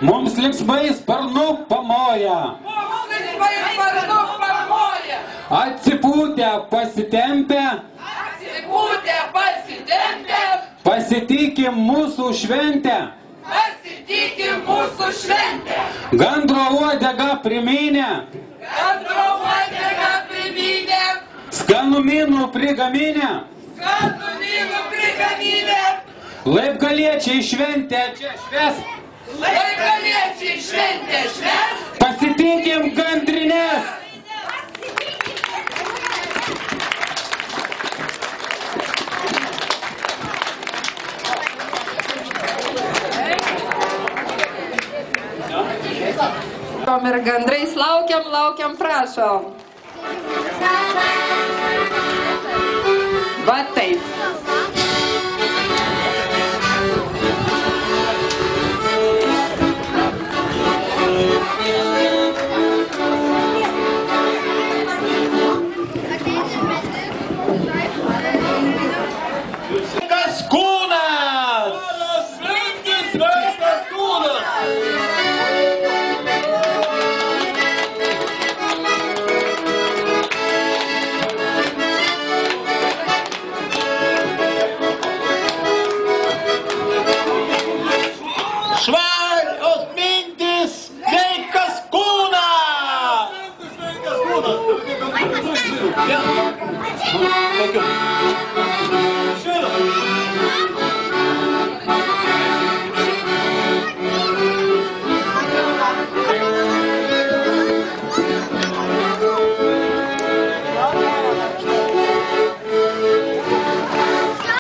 Mums linksmai sparnu pamoja. Atsipūtę pasitempę. Pasitikim mūsų šventę. Gandro uodegą primynę. Skanumynų prigaminę. Laibgaliečiai šventę čia švęs. Pasitikim gandrinės. Ir gandrais laukiam, prašom. Va taip. Sveikas kūnas! Sveikas kūnas! Švarios mintis, sveikas kūnas! Sveikas kūnas!